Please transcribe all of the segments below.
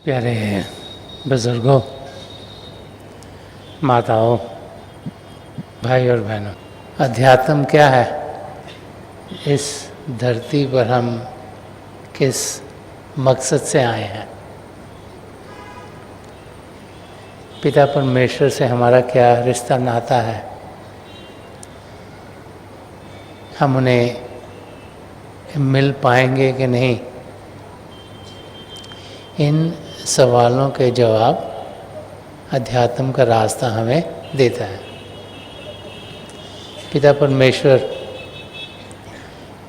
प्यारे बुजुर्गों, माताओं, भाई और बहनों, अध्यात्म क्या है? इस धरती पर हम किस मकसद से आए हैं? पिता परमेश्वर से हमारा क्या रिश्ता नाता है? हम उन्हें मिल पाएंगे कि नहीं? इन सवालों के जवाब अध्यात्म का रास्ता हमें देता है। पिता परमेश्वर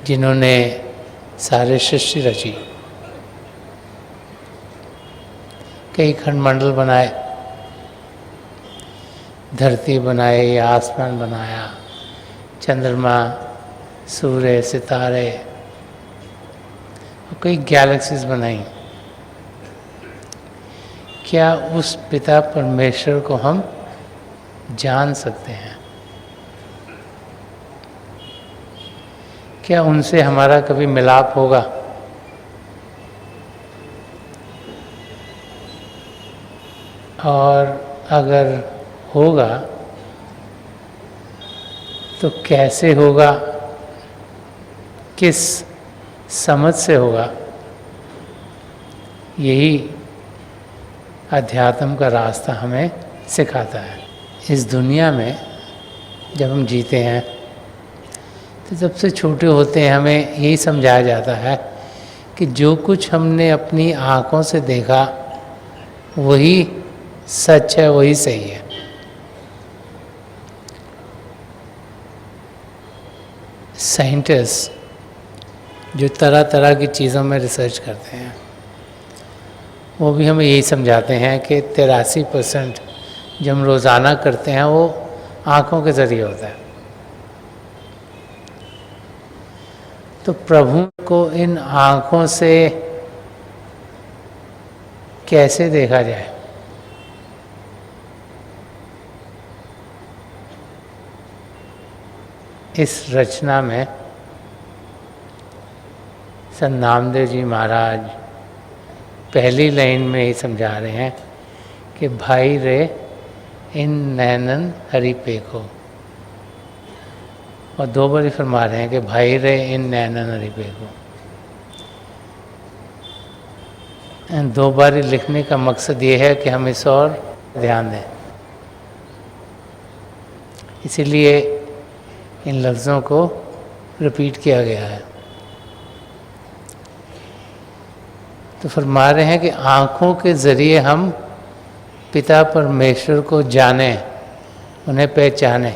जिन्होंने सारे सृष्टि रची, कई खंडमंडल बनाए, धरती बनाई, आसमान बनाया, चंद्रमा, सूर्य, सितारे और कई गैलेक्सीज बनाई। क्या उस पिता परमेश्वर को हम जान सकते हैं? क्या उनसे हमारा कभी मिलाप होगा? और अगर होगा तो कैसे होगा? किस समझ से होगा? यही अध्यात्म का रास्ता हमें सिखाता है। इस दुनिया में जब हम जीते हैं तो जब से छोटे होते हैं हमें यही समझाया जाता है कि जो कुछ हमने अपनी आँखों से देखा वही सच है, वही सही है। साइंटिस्ट जो तरह तरह की चीज़ों में रिसर्च करते हैं वो भी हमें यही समझाते हैं कि 83% जो हम रोज़ाना करते हैं वो आँखों के ज़रिए होता है। तो प्रभु को इन आँखों से कैसे देखा जाए? इस रचना में संत नामदेव जी महाराज पहली लाइन में ही समझा रहे हैं कि भाई रे इन नैनन हरि पेखो, और दो बार ही फरमा रहे हैं कि भाई रे इन नैनन हरि पेखो। दो बार लिखने का मकसद ये है कि हम इस और ध्यान दें, इसीलिए इन लफ्ज़ों को रिपीट किया गया है। तो फरमा रहे हैं कि आँखों के ज़रिए हम पिता परमेश्वर को जानें, उन्हें पहचानें।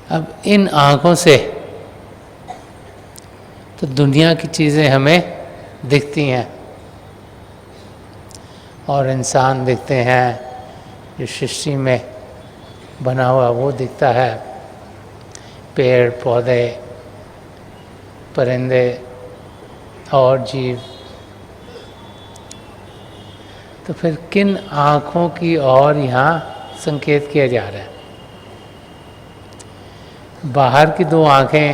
अब इन आँखों से तो दुनिया की चीज़ें हमें दिखती हैं और इंसान दिखते हैं, जो सृष्टि में बना हुआ वो दिखता है, पेड़ पौधे, परिंदे और जीव। तो फिर किन आँखों की ओर यहाँ संकेत किया जा रहा है? बाहर की दो आँखें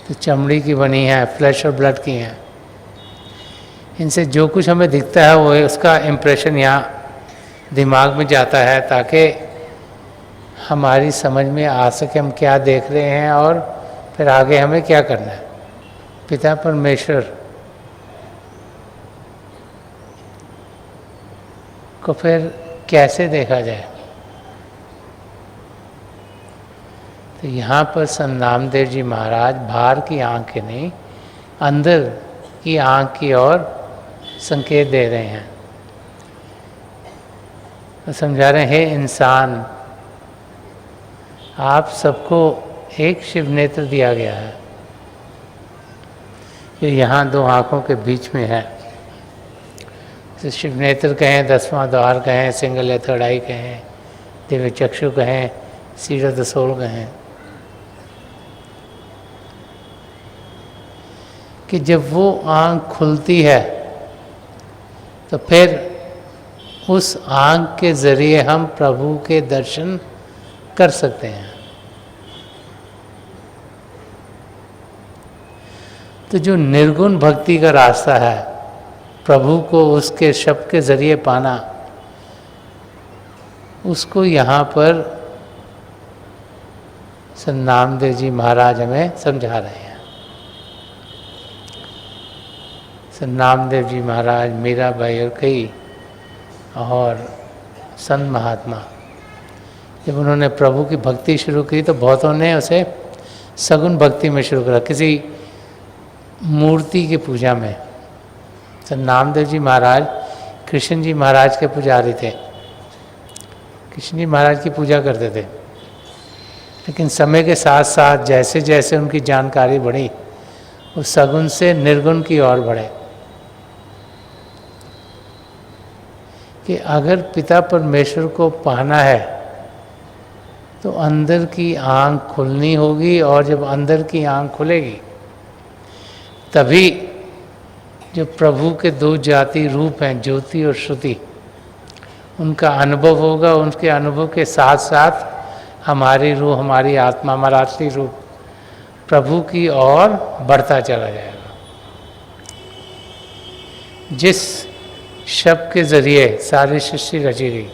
तो चमड़ी की बनी हैं, फ्लैश और ब्लड की हैं। इनसे जो कुछ हमें दिखता है वो उसका इम्प्रेशन यहाँ दिमाग में जाता है ताकि हमारी समझ में आ सके हम क्या देख रहे हैं और फिर आगे हमें क्या करना है। पिता परमेश्वर को फिर कैसे देखा जाए? तो यहाँ पर संत नामदेव जी महाराज बाहर की आँख के नहीं, अंदर की आँख की ओर संकेत दे रहे हैं। तो समझा रहे हैं, इंसान, आप सबको एक शिव नेत्र दिया गया है, जो यहाँ दो आँखों के बीच में है। तो शिव नेत्र कहें, 10वां द्वार कहें, सिंगल या थर्ड आई कहें, दिव्य चक्षु कहें, सीट ऑफ द सोल कहें, कि जब वो आँख खुलती है तो फिर उस आँख के ज़रिए हम प्रभु के दर्शन कर सकते हैं। तो जो निर्गुण भक्ति का रास्ता है, प्रभु को उसके शब्द के जरिए पाना, उसको यहाँ पर संत नामदेव जी महाराज हमें समझा रहे हैं। संत नामदेव जी महाराज, मीराबाई और कई और संत महात्मा, जब उन्होंने प्रभु की भक्ति शुरू की तो बहुतों ने उसे सगुण भक्ति में शुरू करा, किसी मूर्ति की पूजा में। संत नामदेव जी महाराज कृष्ण जी महाराज के पुजारी थे, कृष्ण जी महाराज की पूजा करते थे। लेकिन समय के साथ साथ जैसे जैसे उनकी जानकारी बढ़ी, वो सगुण से निर्गुण की ओर बढ़े कि अगर पिता परमेश्वर को पाना है तो अंदर की आंख खुलनी होगी, और जब अंदर की आंख खुलेगी तभी जो प्रभु के दो जाति रूप हैं, ज्योति और श्रुति, उनका अनुभव होगा। उनके अनुभव के साथ साथ हमारी रूह, हमारी आत्मा, हमारा असली रूप प्रभु की ओर बढ़ता चला जाएगा। जिस शब्द के जरिए सारी सृष्टि रची गई,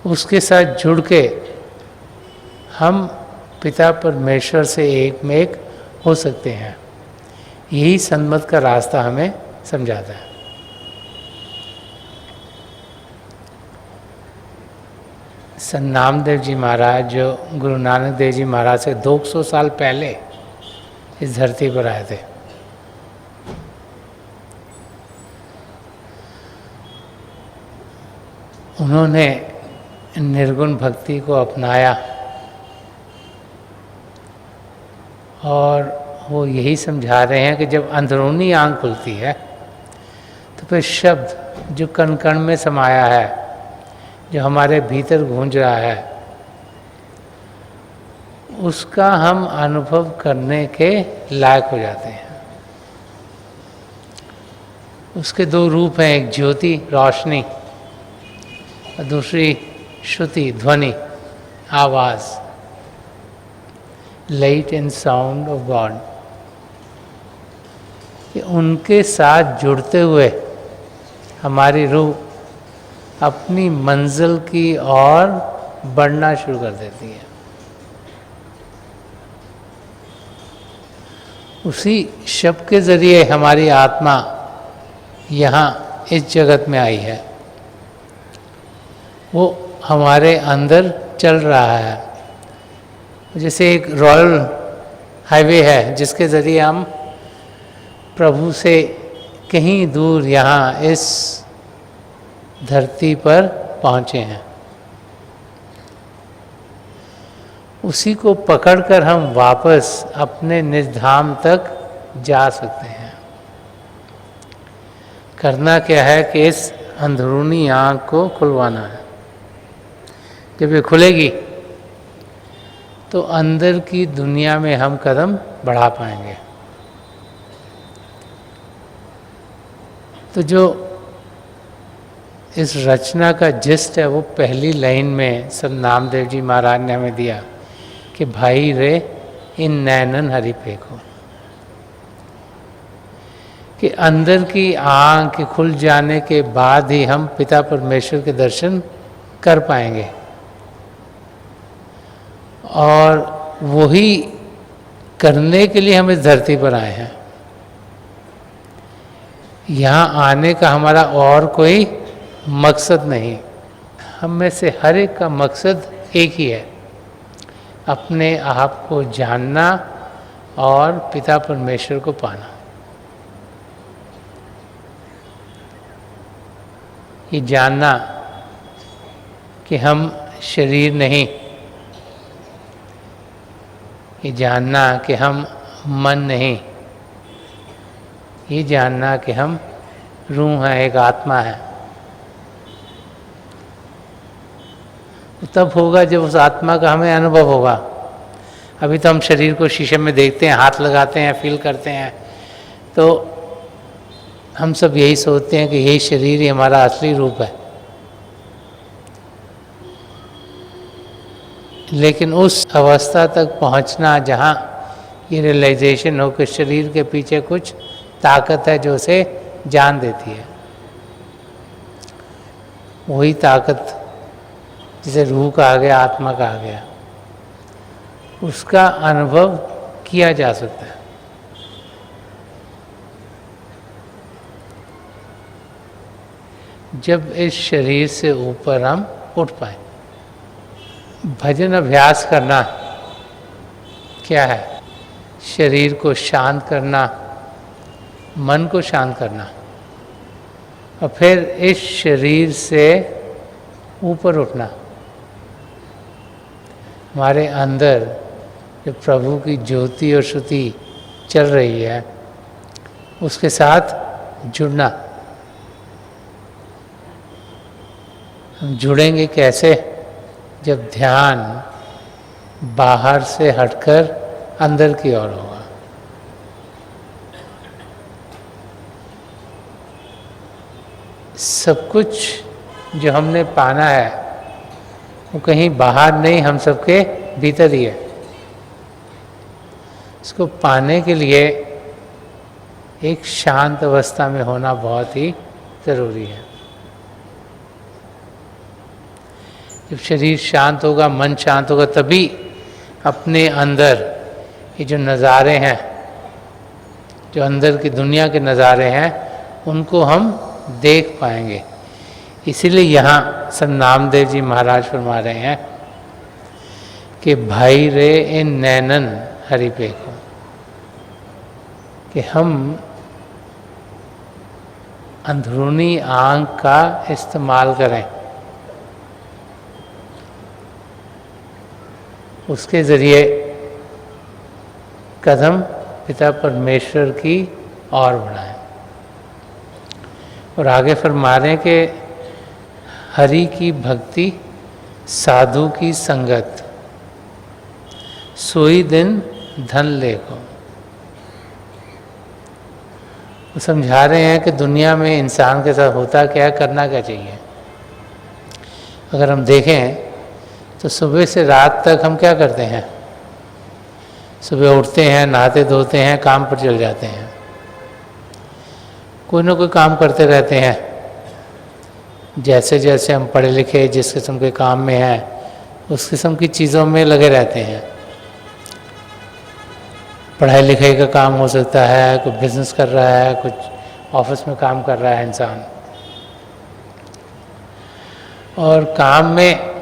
उसके साथ जुड़ के हम पिता परमेश्वर से एक में एक हो सकते हैं। यही सन्मत का रास्ता हमें समझाता है। संत नामदेव जी महाराज जो गुरु नानक देव जी महाराज से 200 साल पहले इस धरती पर आए थे, उन्होंने निर्गुण भक्ति को अपनाया और वो यही समझा रहे हैं कि जब अंदरूनी आंख खुलती है तो फिर शब्द जो कण कण में समाया है, जो हमारे भीतर गूंज रहा है, उसका हम अनुभव करने के लायक हो जाते हैं। उसके दो रूप हैं, एक ज्योति रोशनी और दूसरी श्रुति ध्वनि आवाज़, light and sound of God. कि उनके साथ जुड़ते हुए हमारी रूह अपनी मंजिल की ओर बढ़ना शुरू कर देती है। उसी शब्द के जरिए हमारी आत्मा यहाँ इस जगत में आई है, वो हमारे अंदर चल रहा है। जैसे एक रॉयल हाईवे है जिसके ज़रिए हम प्रभु से कहीं दूर यहाँ इस धरती पर पहुँचे हैं, उसी को पकड़कर हम वापस अपने निज धाम तक जा सकते हैं। करना क्या है कि इस अंदरूनी आँख को खुलवाना है। जब ये खुलेगी तो अंदर की दुनिया में हम कदम बढ़ा पाएंगे। तो जो इस रचना का जिस्ट है वो पहली लाइन में संत नामदेव जी महाराज ने हमें दिया कि भाई रे इन नैनन हरि फेंको। कि अंदर की आँख खुल जाने के बाद ही हम पिता परमेश्वर के दर्शन कर पाएंगे, और वही करने के लिए हम इस धरती पर आए हैं। यहाँ आने का हमारा और कोई मकसद नहीं। हम में से हर एक का मकसद एक ही है, अपने आप को जानना और पिता परमेश्वर को पाना। ये जानना कि हम शरीर नहीं, ये जानना कि हम मन नहीं, ये जानना कि हम रूह हैं, एक आत्मा है। तब होगा जब उस आत्मा का हमें अनुभव होगा। अभी तो हम शरीर को शीशे में देखते हैं, हाथ लगाते हैं, फील करते हैं, तो हम सब यही सोचते हैं कि यही शरीर ही हमारा असली रूप है। लेकिन उस अवस्था तक पहुंचना जहाँ ये रियलाइजेशन हो कि शरीर के पीछे कुछ ताकत है जो उसे जान देती है। वही ताकत जिसे रूह कहा गया, आत्मा कहा गया, उसका अनुभव किया जा सकता है। जब इस शरीर से ऊपर हम उठ पाए। भजन अभ्यास करना क्या है? शरीर को शांत करना, मन को शांत करना, और फिर इस शरीर से ऊपर उठना। हमारे अंदर जो प्रभु की ज्योति और श्रुति चल रही है उसके साथ जुड़ना। हम जुड़ेंगे कैसे? जब ध्यान बाहर से हटकर अंदर की ओर होगा। सब कुछ जो हमने पाना है वो कहीं बाहर नहीं, हम सबके भीतर ही है। इसको पाने के लिए एक शांत अवस्था में होना बहुत ही ज़रूरी है। जब शरीर शांत होगा, मन शांत होगा, तभी अपने अंदर ये जो नज़ारे हैं, जो अंदर की दुनिया के नज़ारे हैं, उनको हम देख पाएंगे। इसीलिए यहाँ संत नामदेव जी महाराज फरमा रहे हैं कि भाई रे इन नैनन हरि पे को, कि हम अंदरूनी आँख का इस्तेमाल करें, उसके ज़रिए कदम पिता परमेश्वर की ओर बढ़ाएं। और आगे फरमा रहे हैं कि हरि की भक्ति, साधु की संगत, सोई दिन धन लेको। वो समझा रहे हैं कि दुनिया में इंसान के साथ होता क्या है, करना क्या चाहिए। अगर हम देखें तो सुबह से रात तक हम क्या करते हैं? सुबह उठते हैं, नहाते धोते हैं, काम पर चल जाते हैं, कोई ना कोई काम करते रहते हैं। जैसे जैसे हम पढ़े लिखे, जिस किस्म के काम में हैं, उस किस्म की चीज़ों में लगे रहते हैं। पढ़ाई लिखाई का काम हो सकता है, कोई बिजनेस कर रहा है, कुछ ऑफिस में काम कर रहा है इंसान। और काम में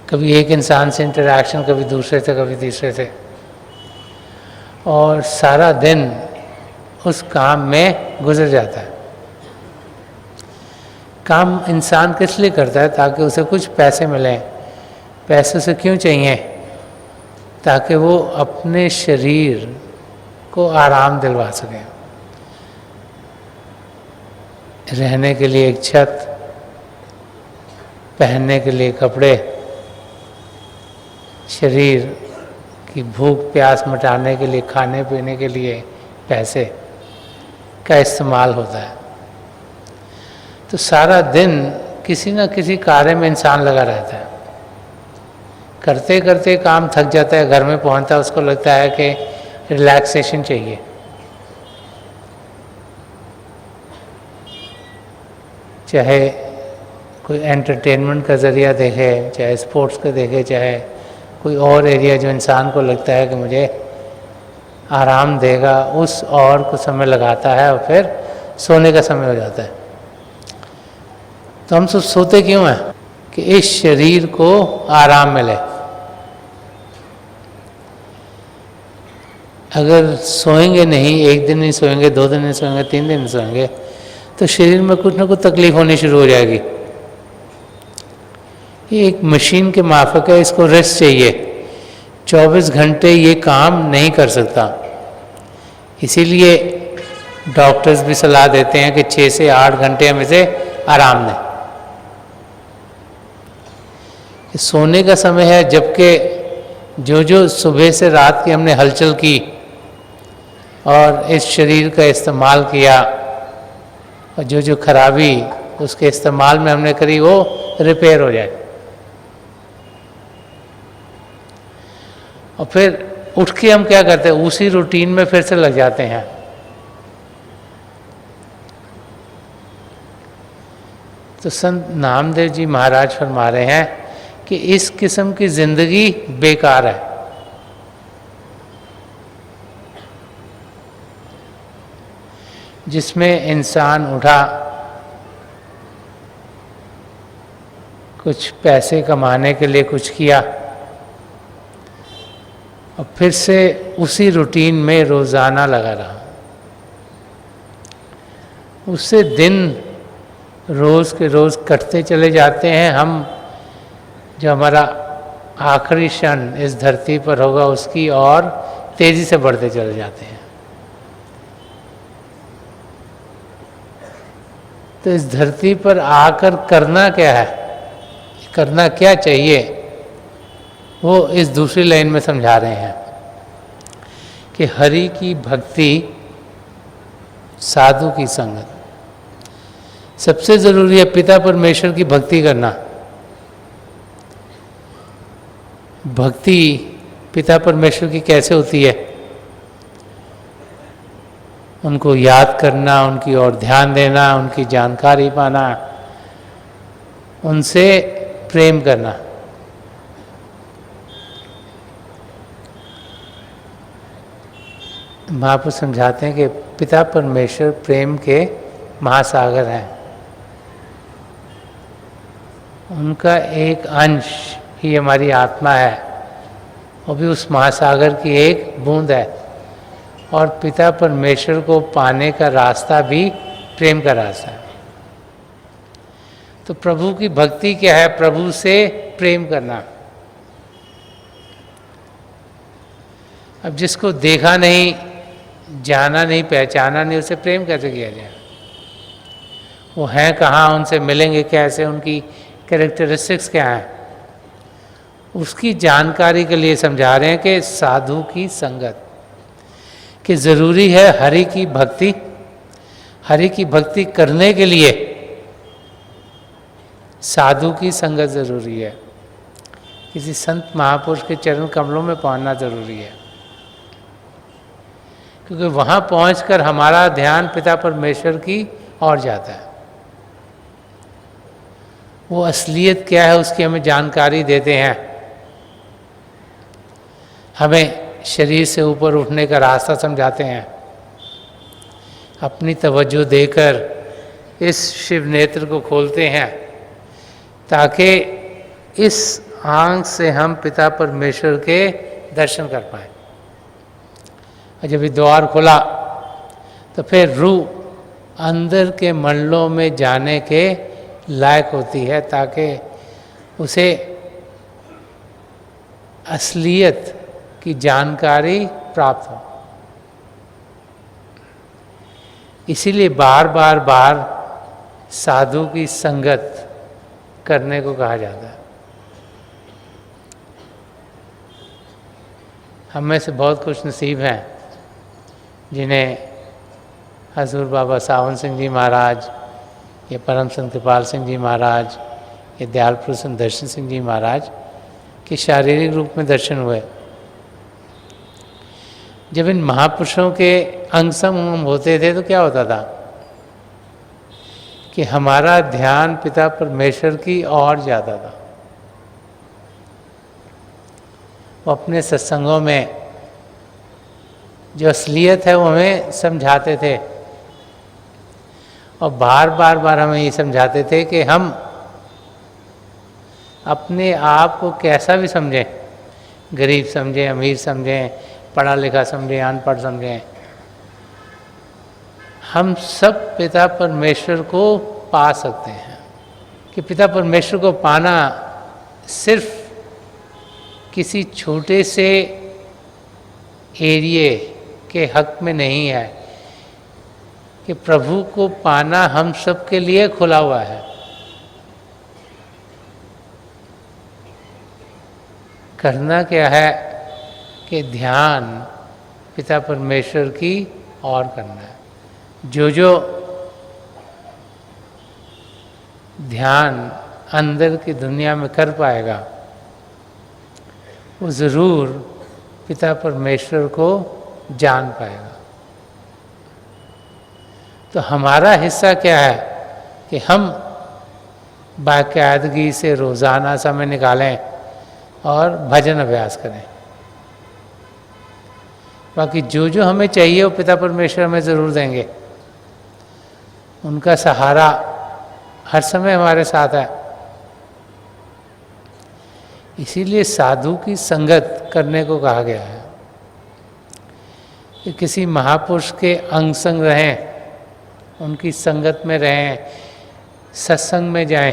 कभी एक इंसान से इंटरेक्शन, कभी दूसरे से, कभी तीसरे से, और सारा दिन उस काम में गुजर जाता है। काम इंसान किस लिए करता है? ताकि उसे कुछ पैसे मिलें। पैसे उसे क्यों चाहिए? ताकि वो अपने शरीर को आराम दिलवा सके। रहने के लिए एक छत, पहनने के लिए कपड़े, शरीर की भूख प्यास मिटाने के लिए, खाने पीने के लिए पैसे का इस्तेमाल होता है। तो सारा दिन किसी न किसी कार्य में इंसान लगा रहता है। करते करते काम थक जाता है, घर में पहुंचता है, उसको लगता है कि रिलैक्सेशन चाहिए। चाहे कोई एंटरटेनमेंट का ज़रिया देखे, चाहे स्पोर्ट्स का देखे, चाहे कोई और एरिया जो इंसान को लगता है कि मुझे आराम देगा, उस और को समय लगाता है, और फिर सोने का समय हो जाता है। तो हम सब सोते क्यों हैं? कि इस शरीर को आराम मिले। अगर सोएंगे नहीं, एक दिन नहीं सोएंगे, 2 दिन नहीं सोएंगे, 3 दिन नहीं सोएंगे, तो शरीर में कुछ ना कुछ तकलीफ होनी शुरू हो जाएगी। ये एक मशीन के माफक है, इसको रेस्ट चाहिए। 24 घंटे ये काम नहीं कर सकता। इसीलिए डॉक्टर्स भी सलाह देते हैं कि 6 से 8 घंटे हम इसे आराम दें। सोने का समय है, जबकि जो जो सुबह से रात की हमने हलचल की और इस शरीर का इस्तेमाल किया, और जो जो खराबी उसके इस्तेमाल में हमने करी, वो रिपेयर हो जाए। और फिर उठ के हम क्या करते हैं, उसी रूटीन में फिर से लग जाते हैं। तो संत नामदेव जी महाराज फरमा रहे हैं कि इस किस्म की जिंदगी बेकार है। जिसमें इंसान उठा, कुछ पैसे कमाने के लिए कुछ किया और फिर से उसी रूटीन में रोज़ाना लगा रहा। उससे दिन रोज़ के रोज़ कटते चले जाते हैं। हम जो हमारा आखिरी क्षण इस धरती पर होगा उसकी और तेज़ी से बढ़ते चले जाते हैं। तो इस धरती पर आकर करना क्या है, करना क्या चाहिए, वो इस दूसरी लाइन में समझा रहे हैं कि हरि की भक्ति, साधु की संगत। सबसे ज़रूरी है पिता परमेश्वर की भक्ति करना। भक्ति पिता परमेश्वर की कैसे होती है? उनको याद करना, उनकी ओर ध्यान देना, उनकी जानकारी पाना, उनसे प्रेम करना। महापुरुष समझाते हैं कि पिता परमेश्वर प्रेम के महासागर हैं। उनका एक अंश ही हमारी आत्मा है, वो भी उस महासागर की एक बूंद है। और पिता परमेश्वर को पाने का रास्ता भी प्रेम का रास्ता है। तो प्रभु की भक्ति क्या है? प्रभु से प्रेम करना। अब जिसको देखा नहीं, जाना नहीं, पहचाना नहीं, उसे प्रेम कैसे किया जाए? वो हैं कहाँ, उनसे मिलेंगे कैसे, उनकी कैरेक्टरिस्टिक्स क्या हैं, उसकी जानकारी के लिए समझा रहे हैं कि साधु की संगत, कि ज़रूरी है हरि की भक्ति। हरि की भक्ति करने के लिए साधु की संगत ज़रूरी है। किसी संत महापुरुष के चरण कमलों में पहुंचना ज़रूरी है, क्योंकि वहाँ पहुंचकर हमारा ध्यान पिता परमेश्वर की ओर जाता है। वो असलियत क्या है उसकी हमें जानकारी देते हैं, हमें शरीर से ऊपर उठने का रास्ता समझाते हैं। अपनी तवज्जो देकर इस शिव नेत्र को खोलते हैं ताकि इस आँख से हम पिता परमेश्वर के दर्शन कर पाएँ। और जब ये द्वार खुला तो फिर रूह अंदर के मंडलों में जाने के लायक होती है, ताकि उसे असलियत की जानकारी प्राप्त हो। इसीलिए बार बार साधु की संगत करने को कहा जाता है। हम में से बहुत खुश नसीब हैं जिन्हें हजूर बाबा सावन सिंह जी महाराज, या परम संत कृपाल सिंह जी महाराज, या दयाल पुरुष संत दर्शन सिंह जी महाराज के शारीरिक रूप में दर्शन हुए। जब इन महापुरुषों के अंग संग होते थे तो क्या होता था कि हमारा ध्यान पिता परमेश्वर की ओर जाता था। वो अपने सत्संगों में जो असलियत है वो हमें समझाते थे, और बार बार हमें ये समझाते थे कि हम अपने आप को कैसा भी समझें, गरीब समझें, अमीर समझें, पढ़ा लिखा समझें, अनपढ़ समझें, हम सब पिता परमेश्वर को पा सकते हैं। कि पिता परमेश्वर को पाना सिर्फ किसी छोटे से एरिए के हक में नहीं है, कि प्रभु को पाना हम सब के लिए खुला हुआ है। करना क्या है कि ध्यान पिता परमेश्वर की ओर करना है। जो ध्यान अंदर की दुनिया में कर पाएगा वो ज़रूर पिता परमेश्वर को जान पाएगा। तो हमारा हिस्सा क्या है कि हम बाकायदगी से रोज़ाना समय निकालें और भजन अभ्यास करें। बाकी जो जो हमें चाहिए वो पिता परमेश्वर हमें ज़रूर देंगे। उनका सहारा हर समय हमारे साथ है। इसीलिए साधु की संगत करने को कहा गया है कि किसी महापुरुष के अंग संग रहें, उनकी संगत में रहें, सत्संग में जाएं,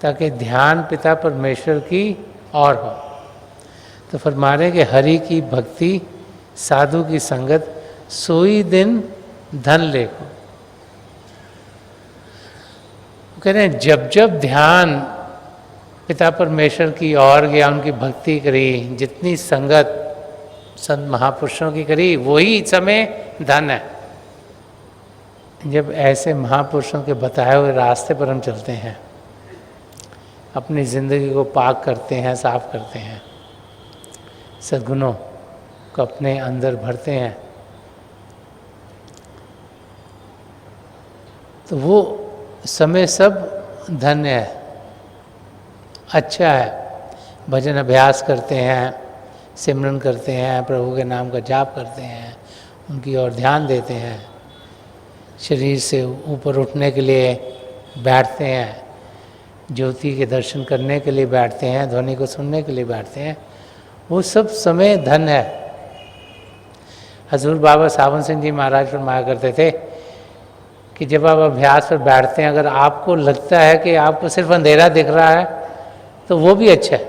ताकि ध्यान पिता परमेश्वर की और हो। तो फरमा रहे कि हरि की भक्ति साधु की संगत सोई दिन धन लेको। कह रहे हैं जब जब ध्यान पिता परमेश्वर की ओर गया, उनकी भक्ति करी, जितनी संगत संत महापुरुषों की करी, वही समय धन है। जब ऐसे महापुरुषों के बताए हुए रास्ते पर हम चलते हैं, अपनी ज़िंदगी को पाक करते हैं, साफ करते हैं, सद्गुणों को अपने अंदर भरते हैं, तो वो समय सब धन्य है, अच्छा है। भजन अभ्यास करते हैं, सिमरन करते हैं, प्रभु के नाम का जाप करते हैं, उनकी ओर ध्यान देते हैं, शरीर से ऊपर उठने के लिए बैठते हैं, ज्योति के दर्शन करने के लिए बैठते हैं, ध्वनि को सुनने के लिए बैठते हैं, वो सब समय धन है। हजूर बाबा सावन सिंह जी महाराज फरमाया करते थे कि जब आप अभ्यास पर बैठते हैं, अगर आपको लगता है कि आपको सिर्फ अंधेरा दिख रहा है तो वो भी अच्छा है,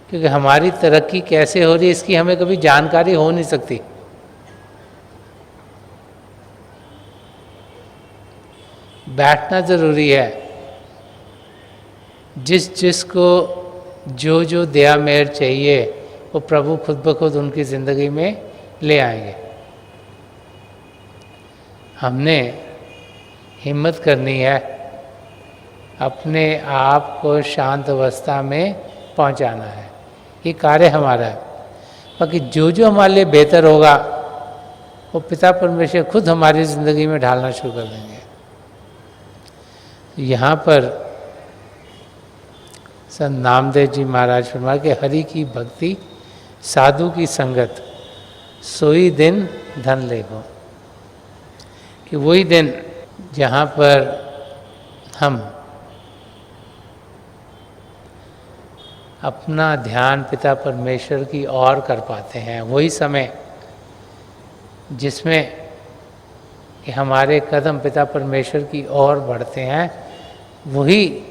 क्योंकि हमारी तरक्की कैसे हो रही है इसकी हमें कभी जानकारी हो नहीं सकती। बैठना ज़रूरी है। जिसको जो जो दया मेहर चाहिए वो प्रभु खुद ब खुद उनकी ज़िंदगी में ले आएंगे। हमने हिम्मत करनी है अपने आप को शांत अवस्था में पहुंचाना है, ये कार्य हमारा है। बाकी जो जो हमारे लिए बेहतर होगा वो पिता परमेश्वर खुद हमारी ज़िंदगी में ढालना शुरू कर देंगे। यहाँ पर संत नामदेव जी महाराज फरमा के हरि की भक्ति साधु की संगत सोई दिन धन लेगो, कि वही दिन जहाँ पर हम अपना ध्यान पिता परमेश्वर की ओर कर पाते हैं, वही समय जिसमें कि हमारे कदम पिता परमेश्वर की ओर बढ़ते हैं, वही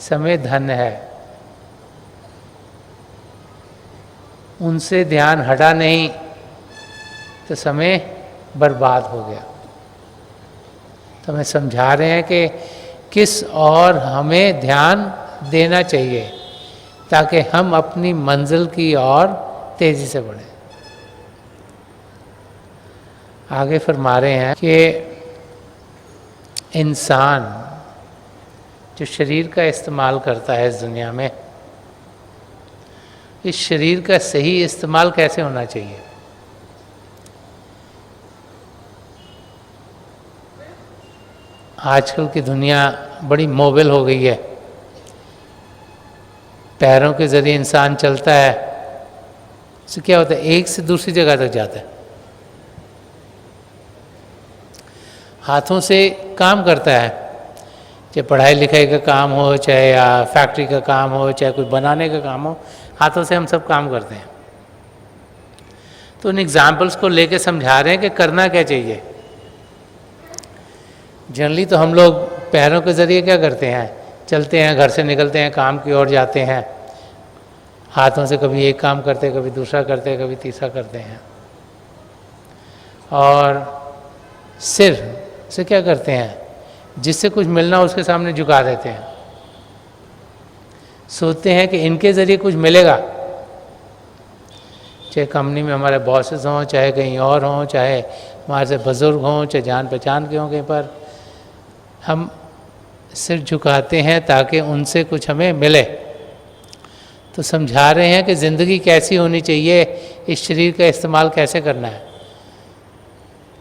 समय धन्य है। उनसे ध्यान हटा नहीं तो समय बर्बाद हो गया। तो हमें समझा रहे हैं कि किस और हमें ध्यान देना चाहिए ताकि हम अपनी मंजिल की ओर तेजी से बढ़ें। आगे फरमा रहे हैं कि इंसान जो शरीर का इस्तेमाल करता है इस दुनिया में, इस शरीर का सही इस्तेमाल कैसे होना चाहिए। आजकल की दुनिया बड़ी मोबाइल हो गई है, पैरों के ज़रिए इंसान चलता है, इससे क्या होता है एक से दूसरी जगह तक जाता है, हाथों से काम करता है, चाहे पढ़ाई लिखाई का काम हो, चाहे या फैक्ट्री का काम हो, चाहे कुछ बनाने का काम हो, हाथों से हम सब काम करते हैं। तो उन एग्जाम्पल्स को लेके समझा रहे हैं कि करना क्या चाहिए। जनरली तो हम लोग पैरों के ज़रिए क्या करते हैं, चलते हैं, घर से निकलते हैं, काम की ओर जाते हैं, हाथों से कभी एक काम करते हैं, कभी दूसरा करते हैं, कभी तीसरा करते हैं। और सिर से क्या करते हैं, जिससे कुछ मिलना उसके सामने झुका देते हैं, सोचते हैं कि इनके ज़रिए कुछ मिलेगा, चाहे कंपनी में हमारे बॉसेस हों, चाहे कहीं और हों, चाहे हमारे से बुज़ुर्ग हों, चाहे जान पहचान के हों कहीं पर, हम सिर झुकाते हैं ताकि उनसे कुछ हमें मिले। तो समझा रहे हैं कि ज़िंदगी कैसी होनी चाहिए, इस शरीर का इस्तेमाल कैसे करना है।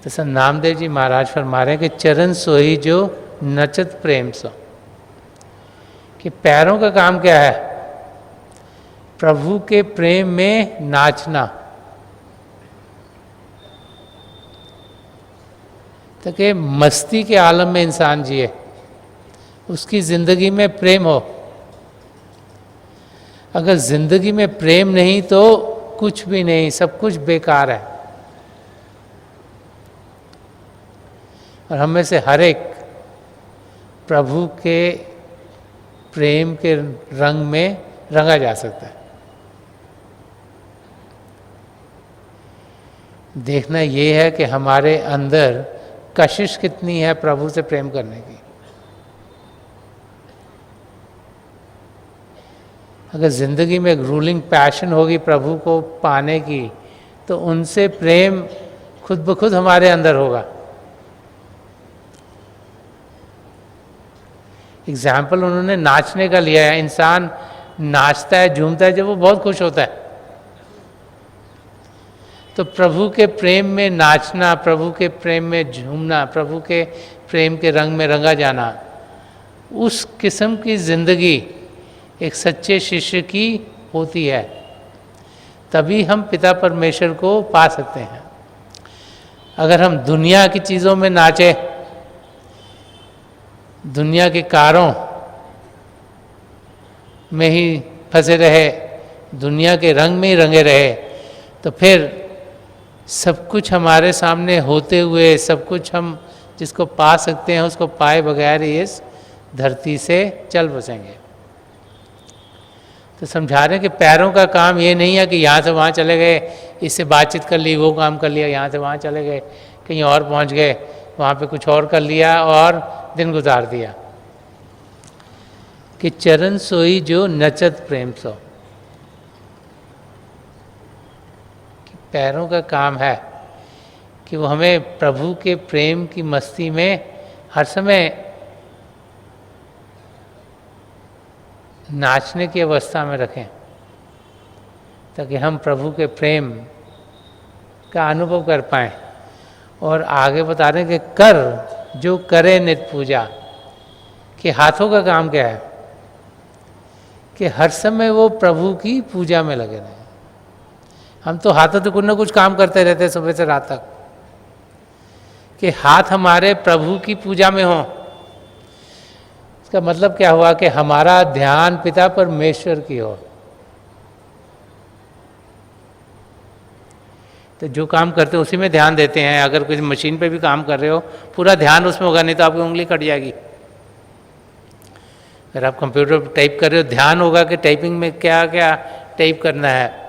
तो संत नामदेव जी महाराज फरमा रहे हैं कि चरण सोई जो नचत प्रेम सो, कि पैरों का काम क्या है, प्रभु के प्रेम में नाचना। ताकि मस्ती के आलम में इंसान जिए, उसकी ज़िंदगी में प्रेम हो। अगर ज़िंदगी में प्रेम नहीं तो कुछ भी नहीं, सब कुछ बेकार है। और हम में से हर एक प्रभु के प्रेम के रंग में रंगा जा सकता है। देखना ये है कि हमारे अंदर कशिश कितनी है प्रभु से प्रेम करने की। अगर ज़िंदगी में एक रूलिंग पैशन होगी प्रभु को पाने की, तो उनसे प्रेम खुद ब खुद हमारे अंदर होगा। एग्जाम्पल उन्होंने नाचने का लिया है। इंसान नाचता है, झूमता है जब वो बहुत खुश होता है। तो प्रभु के प्रेम में नाचना, प्रभु के प्रेम में झूमना, प्रभु के प्रेम के रंग में रंगा जाना, उस किस्म की ज़िंदगी एक सच्चे शिष्य की होती है। तभी हम पिता परमेश्वर को पा सकते हैं। अगर हम दुनिया की चीज़ों में नाचे, दुनिया के कारों में ही फंसे रहे, दुनिया के रंग में ही रंगे रहे, तो फिर सब कुछ हमारे सामने होते हुए, सब कुछ हम जिसको पा सकते हैं उसको पाए बगैर ही इस धरती से चल बसेंगे। तो समझा रहे हैं कि पैरों का काम ये नहीं है कि यहाँ से वहाँ चले गए, इससे बातचीत कर ली, वो काम कर लिया, यहाँ से वहाँ चले गए, कहीं और पहुँच गए, वहाँ पे कुछ और कर लिया और दिन गुजार दिया। कि चरण सोई जो नचत प्रेम सो, कि पैरों का काम है कि वो हमें प्रभु के प्रेम की मस्ती में हर समय नाचने की अवस्था में रखें, ताकि हम प्रभु के प्रेम का अनुभव कर पाएं। और आगे बता रहे हैं कि कर जो करे नित्य पूजा, कि हाथों का काम क्या है, कि हर समय वो प्रभु की पूजा में लगे रहें। हम तो हाथों से कुछ ना कुछ काम करते रहते हैं सुबह से रात तक, कि हाथ हमारे प्रभु की पूजा में हों। इसका मतलब क्या हुआ कि हमारा ध्यान पिता परमेश्वर की हो। तो जो काम करते हो उसी में ध्यान देते हैं। अगर किसी मशीन पे भी काम कर रहे हो, पूरा ध्यान उसमें होगा, नहीं तो आपकी उंगली कट जाएगी। अगर आप कंप्यूटर पर टाइप कर रहे हो, ध्यान होगा कि टाइपिंग में क्या क्या टाइप करना है।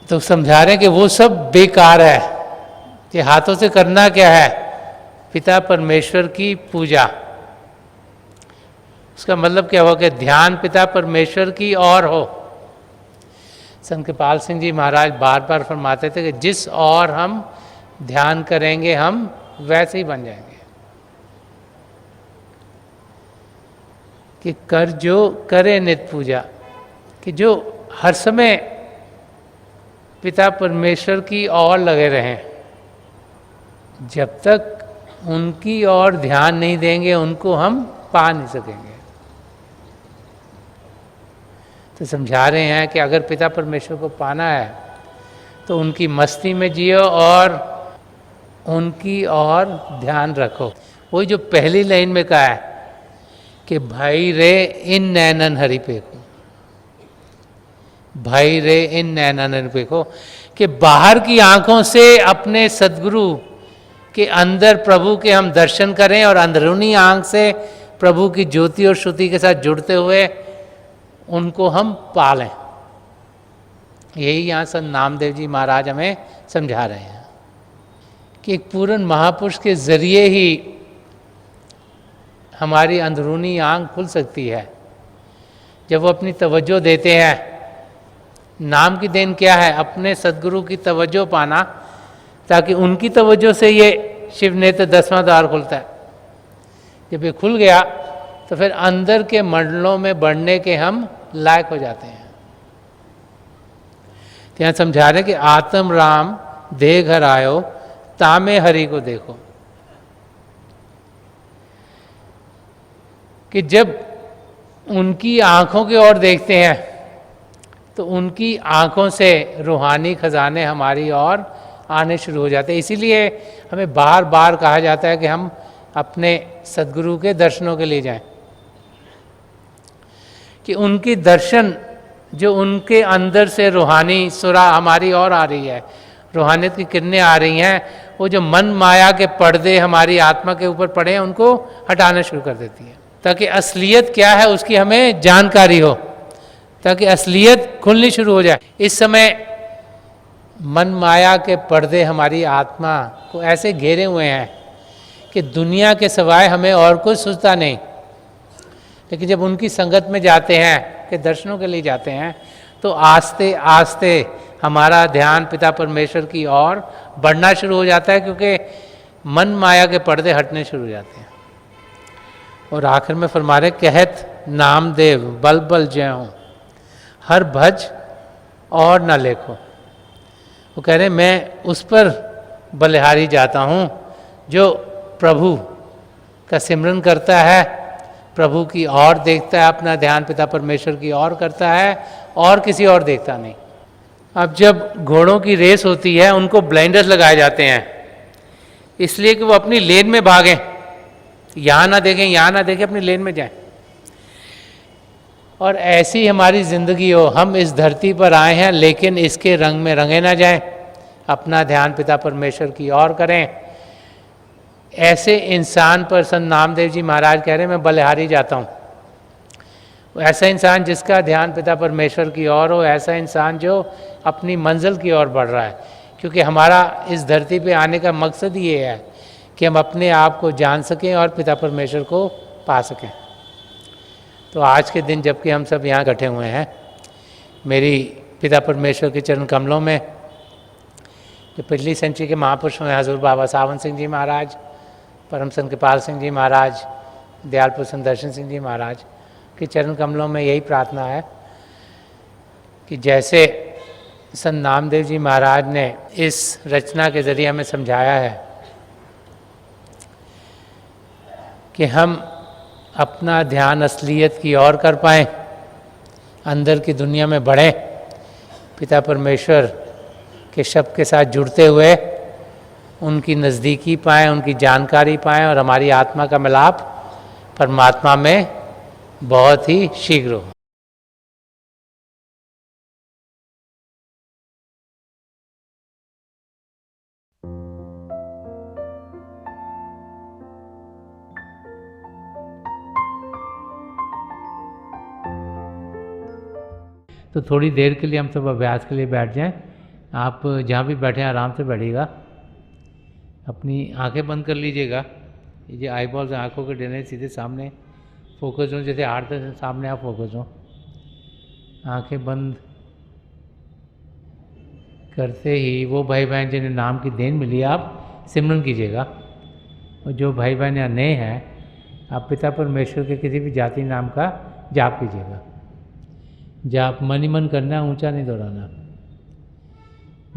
तो समझा रहे हैं कि वो सब बेकार है, कि हाथों से करना क्या है, पिता परमेश्वर की पूजा। उसका मतलब क्या हुआ कि ध्यान पिता परमेश्वर की ओर हो। संत कृपाल सिंह जी महाराज बार बार फरमाते थे कि जिस और हम ध्यान करेंगे हम वैसे ही बन जाएंगे। कि कर जो करे नित्य पूजा, कि जो हर समय पिता परमेश्वर की ओर लगे रहें। जब तक उनकी ओर ध्यान नहीं देंगे उनको हम पा नहीं सकेंगे। तो समझा रहे हैं कि अगर पिता परमेश्वर को पाना है तो उनकी मस्ती में जियो और उनकी ओर ध्यान रखो। वही जो पहली लाइन में कहा है कि भाई रे इन नैनन हरि पे को, भाई रे इन नैनन हरि पे को, कि बाहर की आंखों से अपने सदगुरु के अंदर प्रभु के हम दर्शन करें और अंदरूनी आंख से प्रभु की ज्योति और श्रुति के साथ जुड़ते हुए उनको हम पालें। यही यहाँ संत नामदेव जी महाराज हमें समझा रहे हैं कि एक पूर्ण महापुरुष के जरिए ही हमारी अंदरूनी आंख खुल सकती है। जब वो अपनी तवज्जो देते हैं, नाम की देन क्या है, अपने सदगुरु की तवज्जो पाना, ताकि उनकी तवज्जो से ये शिव नेत्र 10वां द्वार खुलता है। जब ये खुल गया तो फिर अंदर के मंडलों में बढ़ने के हम लायक हो जाते हैं। तो यहाँ समझा रहे कि आत्म राम देह घर आयो, तामे हरि को देखो। कि जब उनकी आंखों की ओर देखते हैं तो उनकी आंखों से रूहानी खजाने हमारी ओर आने शुरू हो जाते हैं। इसीलिए हमें बार बार कहा जाता है कि हम अपने सद्गुरु के दर्शनों के लिए जाएं, कि उनकी दर्शन जो उनके अंदर से रूहानी सुरा हमारी ओर आ रही है, रूहानियत की किरणें आ रही हैं, वो जो मन माया के पर्दे हमारी आत्मा के ऊपर पड़े हैं उनको हटाना शुरू कर देती है, ताकि असलियत क्या है उसकी हमें जानकारी हो, ताकि असलियत खुलनी शुरू हो जाए। इस समय मन माया के पर्दे हमारी आत्मा को ऐसे घेरे हुए हैं कि दुनिया के सिवाय हमें और कुछ सूझता नहीं। लेकिन जब उनकी संगत में जाते हैं, कि दर्शनों के लिए जाते हैं, तो आस्ते आस्ते हमारा ध्यान पिता परमेश्वर की ओर बढ़ना शुरू हो जाता है, क्योंकि मन माया के पर्दे हटने शुरू हो जाते हैं। और आखिर में फरमा रहे, कहत नामदेव बल बल ज्यों हर भज और न लेखो। वो कह रहे मैं उस पर बलिहारी जाता हूँ जो प्रभु का सिमरन करता है, प्रभु की ओर देखता है, अपना ध्यान पिता परमेश्वर की ओर करता है और किसी और देखता नहीं। अब जब घोड़ों की रेस होती है उनको ब्लाइंडर्स लगाए जाते हैं, इसलिए कि वो अपनी लेन में भागें, यहाँ ना देखें यहाँ ना देखें, अपनी लेन में जाएं। और ऐसी हमारी ज़िंदगी हो, हम इस धरती पर आए हैं लेकिन इसके रंग में रंगे ना जाएं, अपना ध्यान पिता परमेश्वर की ओर करें। ऐसे इंसान पर संत नामदेव जी महाराज कह रहे हैं मैं बलिहारी जाता हूँ। ऐसा इंसान जिसका ध्यान पिता परमेश्वर की ओर हो, ऐसा इंसान जो अपनी मंजिल की ओर बढ़ रहा है, क्योंकि हमारा इस धरती पे आने का मकसद ये है कि हम अपने आप को जान सकें और पिता परमेश्वर को पा सकें। तो आज के दिन जबकि हम सब यहाँ इकट्ठे हुए हैं, मेरी पिता परमेश्वर के चरण कमलों में जो पिछली सेंचुरी के महापुरुष हैं हजूर बाबा सावन सिंह जी महाराज, परम संत कृपाल सिंह जी महाराज, दयाल प्रसन्न दर्शन सिंह जी महाराज के चरण कमलों में यही प्रार्थना है कि जैसे संत नामदेव जी महाराज ने इस रचना के जरिए हमें समझाया है कि हम अपना ध्यान असलियत की ओर कर पाएँ, अंदर की दुनिया में बढ़ें, पिता परमेश्वर के शब्द के साथ जुड़ते हुए उनकी नज़दीकी पाएँ, उनकी जानकारी पाएँ और हमारी आत्मा का मिलाप परमात्मा में बहुत ही शीघ्र हो। तो थोड़ी देर के लिए हम सब अभ्यास के लिए बैठ जाएं। आप जहाँ भी बैठे हैं आराम से बैठिएगा, अपनी आंखें बंद कर लीजिएगा। ये आई बॉल्स आँखों के डरने सीधे सामने फोकस हो, जैसे हार्ट से सामने आप फोकस हो। आंखें बंद करते ही वो भाई बहन जिन्हें नाम की देन मिली आप सिमरन कीजिएगा, और जो भाई बहन यहाँ नए हैं आप पिता परमेश्वर के किसी भी जाति नाम का जाप कीजिएगा। जाप मन ही मन करना, ऊंचा नहीं दोहराना।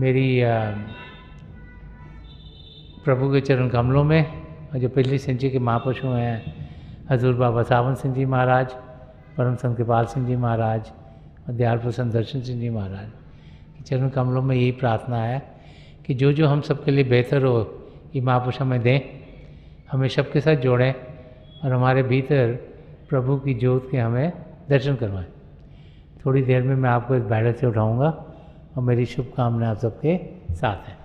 मेरी प्रभु के चरण कमलों में, और जो पिछली सेंचुरी के महापुरुष हैं हजूर बाबा सावन सिंह जी महाराज, परम संत कृपाल सिंह जी महाराज और दयाल प्रसन्न दर्शन सिंह जी महाराज के चरण कमलों में यही प्रार्थना है कि जो जो हम सबके लिए बेहतर हो ये महापुरुष हमें दें, हमें सबके साथ जोड़ें और हमारे भीतर प्रभु की ज्योत के हमें दर्शन करवाएं। थोड़ी देर में मैं आपको इस बैठक से उठाऊंगा और मेरी शुभकामनाएं आप सबके साथ हैं।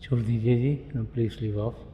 छोड़ दीजिए जी, प्लीज़ लीव ऑफ।